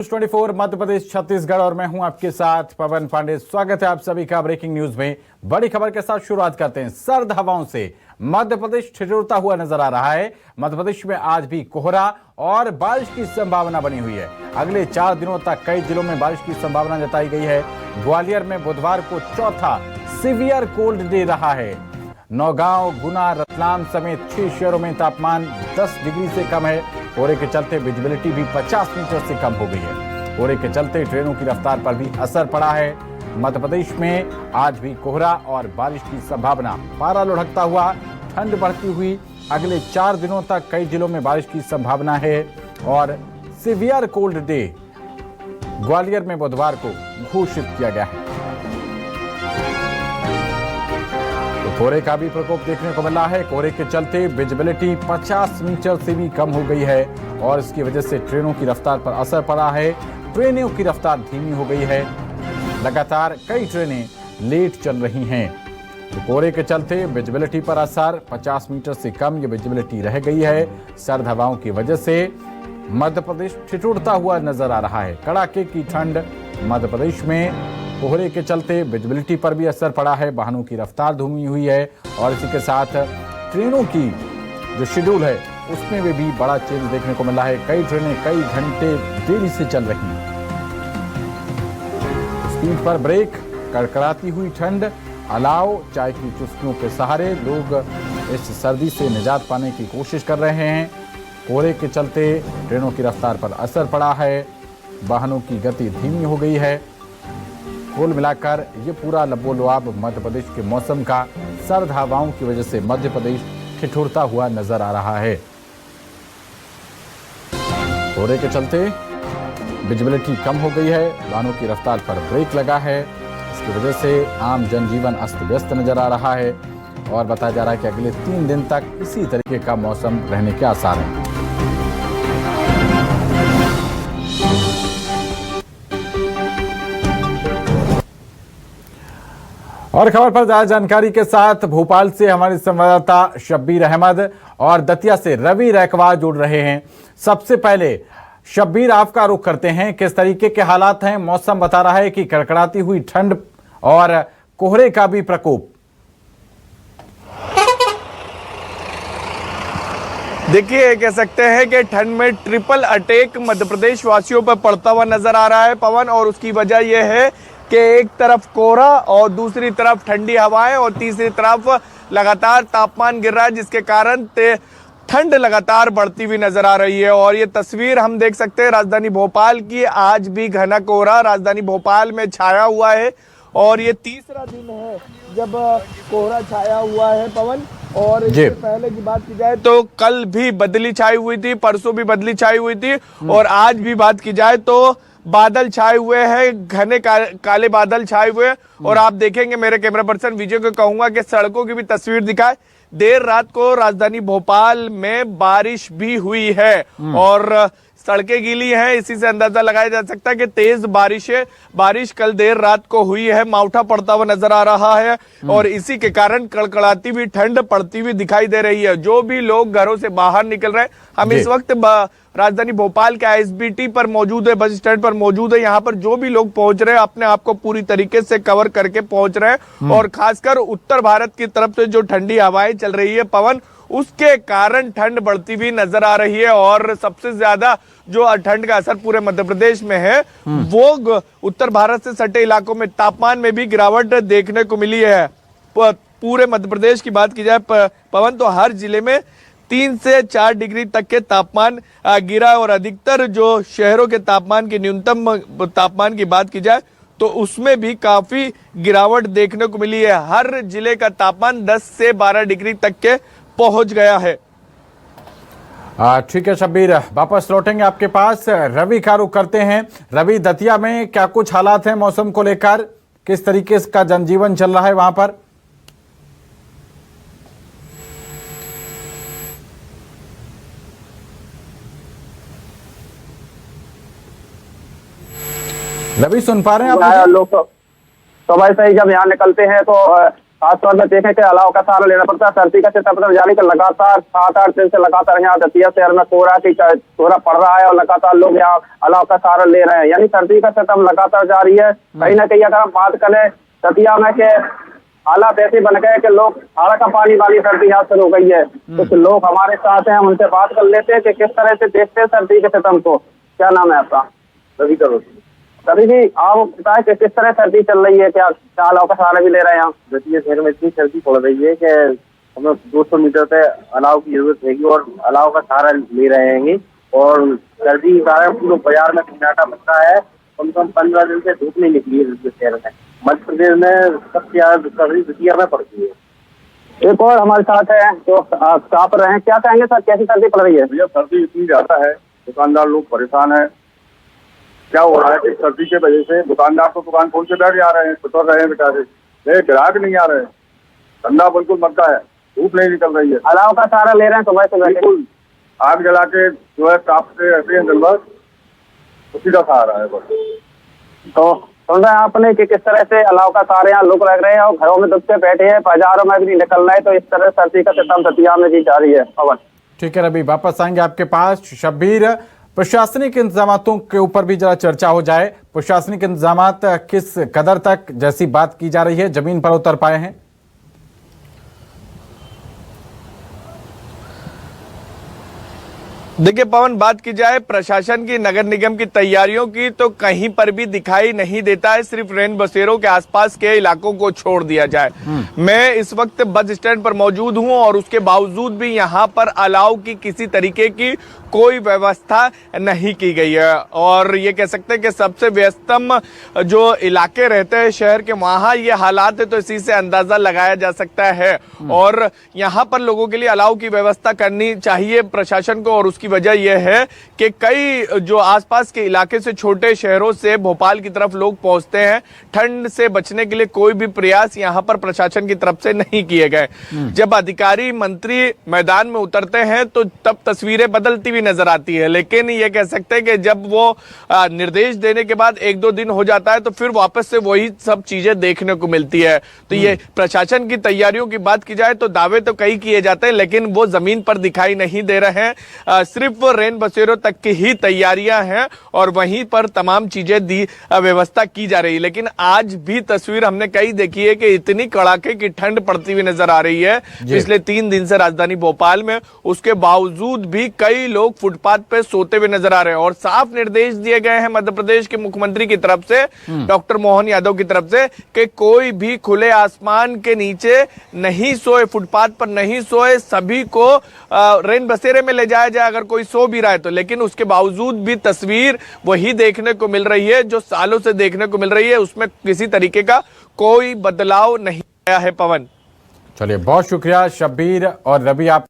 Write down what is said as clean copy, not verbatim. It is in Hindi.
24 मध्य प्रदेश छत्तीसगढ़ और मैं हूं आपके साथ पवन पांडे। स्वागत है आप सभी का ब्रेकिंग न्यूज में। बड़ी खबर के साथ शुरुआत करते हैं। सर्द हवाओं से मध्य प्रदेश ठिठुरता हुआ नजर आ रहा है। मध्य प्रदेश में आज भी कोहरा और बारिश की संभावना बनी हुई है। अगले 4 दिनों तक कई जिलों में बारिश की संभावना जताई गई है। ग्वालियर में बुधवार को चौथा सीवियर कोल्ड डे रहा है। नौगांव, गुना, रतलाम समेत 6 शहरों में तापमान 10 डिग्री से कम है। कोहरे के चलते विजिबिलिटी भी 50 मीटर से कम हो गई है। कोहरे के चलते ट्रेनों की रफ्तार पर भी असर पड़ा है। मध्य प्रदेश में आज भी कोहरा और बारिश की संभावना। पारा लुढ़कता हुआ, ठंड बढ़ती हुई। अगले 4 दिनों तक कई जिलों में बारिश की संभावना है और सीवियर कोल्ड डे ग्वालियर में बुधवार को घोषित किया गया है। कोहरे का भी प्रकोप देखने को मिल रहा है। कोहरे के चलते विजिबिलिटी 50 मीटर से भी कम हो गई है और इसकी वजह से ट्रेनों की रफ्तार पर असर पड़ा है। ट्रेनों की रफ्तार धीमी हो गई है। लगातार कई ट्रेनें लेट चल रही हैं। तो कोहरे के चलते विजिबिलिटी पर असर, 50 मीटर से कम ये विजिबिलिटी रह गई है। सर्द हवाओं की वजह से मध्य प्रदेश ठिठुरता हुआ नजर आ रहा है। कड़ाके की ठंड मध्य प्रदेश में। कोहरे के चलते विजिबिलिटी पर भी असर पड़ा है। वाहनों की रफ्तार धीमी हुई है और इसी के साथ ट्रेनों की जो शेड्यूल है उसमें भी बड़ा चेंज देखने को मिला है। कई ट्रेनें कई घंटे देरी से चल रही हैं। स्पीड पर ब्रेक, कड़कड़ाती हुई ठंड, अलाव, चाय की चुस्कियों के सहारे लोग इस सर्दी से निजात पाने की कोशिश कर रहे हैं। कोहरे के चलते ट्रेनों की रफ्तार पर असर पड़ा है। वाहनों की गति धीमी हो गई है। कुल मिलाकर ये पूरा लबोलुआब मध्य प्रदेश के मौसम का सर्द हवाओं की वजह से मध्य प्रदेश ठिठुरता हुआ नजर आ रहा है। कोहरे के चलते विजिबिलिटी कम हो गई है। वाहनों की रफ्तार पर ब्रेक लगा है। इसकी वजह से आम जनजीवन अस्त व्यस्त नजर आ रहा है और बताया जा रहा है कि अगले 3 दिन तक इसी तरीके का मौसम रहने के आसार हैं। और खबर पर ज्यादा जानकारी के साथ भोपाल से हमारे संवाददाता शब्बीर अहमद और दतिया से रवि रैकवार जुड़ रहे हैं। सबसे पहले शब्बीर, आपका रुख करते हैं, किस तरीके के हालात हैं? मौसम बता रहा है कि कड़कड़ाती हुई ठंड और कोहरे का भी प्रकोप। देखिए, कह सकते हैं कि ठंड में ट्रिपल अटैक मध्य प्रदेश वासियों पर पड़ता हुआ नजर आ रहा है पवन। और उसकी वजह यह है कि एक तरफ कोहरा और दूसरी तरफ ठंडी हवाएं और तीसरी तरफ लगातार तापमान गिर रहा है, जिसके कारण ठंड लगातार बढ़ती हुई नजर आ रही है। और ये तस्वीर हम देख सकते हैं राजधानी भोपाल की। आज भी घना कोहरा राजधानी भोपाल में छाया हुआ है और ये तीसरा दिन है जब कोहरा छाया हुआ है पवन। और इससे पहले की बात की जाए तो कल भी बदली छाई हुई थी, परसों भी बदली छाई हुई थी और आज भी बात की जाए तो बादल छाए हुए हैं, घने काले बादल छाए हुए। और आप देखेंगे, मेरे कैमरा पर्सन विजय को कहूंगा कि सड़कों की भी तस्वीर दिखाए। देर रात को राजधानी भोपाल में बारिश भी हुई है और सड़कें गीली हैं। इसी से अंदाजा लगाया जा सकता है कि तेज बारिश कल देर रात को हुई है। मावठा पड़ता हुआ नजर आ रहा है और इसी के कारण कड़कड़ाती हुई ठंड पड़ती हुई दिखाई दे रही है। जो भी लोग घरों से बाहर निकल रहे हैं, हम इस वक्त राजधानी भोपाल के आईएसबीटी पर मौजूद है, बस स्टैंड पर मौजूद है। यहाँ पर जो भी लोग पहुंच रहे हैं अपने आप को पूरी तरीके से कवर करके पहुंच रहे हैं और खासकर उत्तर भारत की तरफ से जो ठंडी हवाएं चल रही है पवन, उसके कारण ठंड बढ़ती हुई नजर आ रही है। और सबसे ज्यादा जो ठंड का असर पूरे मध्य प्रदेश में है वो उत्तर भारत से सटे इलाकों में तापमान में भी गिरावट देखने को मिली है। पूरे मध्य प्रदेश की बात की जाए पवन तो हर जिले में 3 से 4 डिग्री तक के तापमान गिरा और अधिकतर जो शहरों के तापमान की न्यूनतम तापमान की बात की जाए तो उसमें भी काफी गिरावट देखने को मिली है। हर जिले का तापमान 10 से 12 डिग्री तक के पहुंच गया है। ठीक है शब्बीर, वापस लौटेंगे आपके पास। रवि का रुख करते हैं। रवि, दतिया में क्या कुछ हालात हैं मौसम को लेकर? किस तरीके का जनजीवन चल रहा है वहां पर? रवि, सुन पा रहे हैं आप? लोग तो भाई सही, जब यहाँ निकलते हैं तो खासतौर पर देखें कि अलाव का सहारा लेना पड़ता है। सर्दी का सितंबर जारी का लगातार 7-8 दिन से लगातार यहाँ दतिया शहर में कोहरा पड़ रहा है और लगातार लोग यहाँ अलाव का सहारा ले रहे हैं, यानी सर्दी का सितम लगातार जारी है। कहीं ना कहीं अगर हम बात करें दतिया में के हालात ऐसे बन गए कि लोग हाड़ा का पानी वाली सर्दी यहाँ शुरू हो गई है। कुछ लोग हमारे साथ हैं, हम उनसे बात कर लेते हैं कि किस तरह से देखते हैं सर्दी के सितम को। क्या नाम है आपका? रवि करो। रवि जी, आप बताएं कि किस तरह सर्दी चल रही है, क्या अलाव का सहारा भी ले रहे हैं आप? दतिया शहर में इतनी सर्दी पड़ रही है कि हमें 200 मीटर पे अलाव की जरूरत रहेगी और अलाव का सहारा ले रहे हैं। और सर्दी के कारण पूरे बाजार में सन्नाटा बनता है। कम से कम 15 दिन से धूप नहीं निकली है दतिया शहर में। मध्य प्रदेश में सबसे ज्यादा सर्दी दतिया में पड़ती है। एक और हमारे साथ है जो साफ रहे हैं, क्या कहेंगे सर, कैसी सर्दी पड़ रही है? भैया सर्दी इतनी ज्यादा है, दुकानदार लोग परेशान है। क्या हो रहा है कि सर्दी के वजह से दुकानदार तो दुकान खोल के बैठ जा रहे हैं, छुटक रहे हैं बेचारे, ग्राहक नहीं आ रहे हैं, धंधा बिल्कुल मरता है, धूप नहीं निकल रही है। अलाव का सहारा ले रहे हैं सुबह से बिल्कुल आग जला के जो है तापते रहते हैं दिन भर, उसी का सहारा है बस। तो सुन रहे हैं आपने कि किस तरह से अलाव का सहारा यहाँ लोग लग रहे हैं और घरों में दुबके बैठे हैं, बाजारों में भी नहीं निकल रहे। तो इस तरह सर्दी का सितम दतिया में जी जारी है। पवन, ठीक है रवि, वापस आएंगे आपके पास। शब्बीर, प्रशासनिक इंतजामातों के ऊपर भी जरा चर्चा हो जाए। प्रशासनिक इंतजामात किस कदर तक, जैसी बात की जा रही है, जमीन पर उतर पाए हैं? देखिए पवन, बात की जाए प्रशासन की, नगर निगम की तैयारियों की, तो कहीं पर भी दिखाई नहीं देता है। सिर्फ रैन बसेरों के आसपास के इलाकों को छोड़ दिया जाए। मैं इस वक्त बस स्टैंड पर मौजूद हूं और उसके बावजूद भी यहां पर अलाव की किसी तरीके की कोई व्यवस्था नहीं की गई है। और ये कह सकते हैं कि सबसे व्यस्तम जो इलाके रहते हैं शहर के, वहां ये हालात है, तो इसी से अंदाजा लगाया जा सकता है। और यहां पर लोगों के लिए अलाव की व्यवस्था करनी चाहिए प्रशासन को। और उसकी वजह यह है कि कई जो आसपास के इलाके से, छोटे शहरों से भोपाल की तरफ लोग पहुंचते हैं, ठंड से बचने के लिए कोई भी प्रयास यहां पर प्रशासन की तरफ से नहीं किए गए। जब अधिकारी मंत्री मैदान में उतरते हैं तो तब तस्वीरें बदलती नजर आती है। लेकिन ये कह सकते हैं कि जब वो निर्देश देने के बाद 1-2 दिन हो जाता है तो फिर वापस से वही सब चीजें देखने को मिलती है। तो ये प्रशासन की तैयारियों की बात की जाए तो दावे तो कई किए जाते हैं, लेकिन वो जमीन पर दिखाई नहीं दे रहे हैं। सिर्फ रैन बसेरों तक की ही तैयारियां हैं और वहीं पर तमाम चीजें व्यवस्था की जा रही है। लेकिन आज भी तस्वीर हमने कई देखी है कि इतनी कड़ाके की ठंड पड़ती हुई नजर आ रही है पिछले 3 दिन से राजधानी भोपाल में। उसके बावजूद भी कई लोग फुटपाथ पे सोते हुए नजर आ रहे हैं। और साफ निर्देश दिए गए हैं मध्य प्रदेश के मुख्यमंत्री की तरफ से, डॉक्टर मोहन यादव की तरफ से, कि कोई भी खुले आसमान के नीचे नहीं सोए, फुटपाथ पर नहीं सोए, सभी को रैन बसेरे में ले जाया जाए अगर कोई सो भी रहा है तो। लेकिन उसके बावजूद भी तस्वीर वही देखने को मिल रही है जो सालों से देखने को मिल रही है, उसमें किसी तरीके का कोई बदलाव नहीं आया है। पवन, चलिए, बहुत शुक्रिया शब्बीर और रवि, आप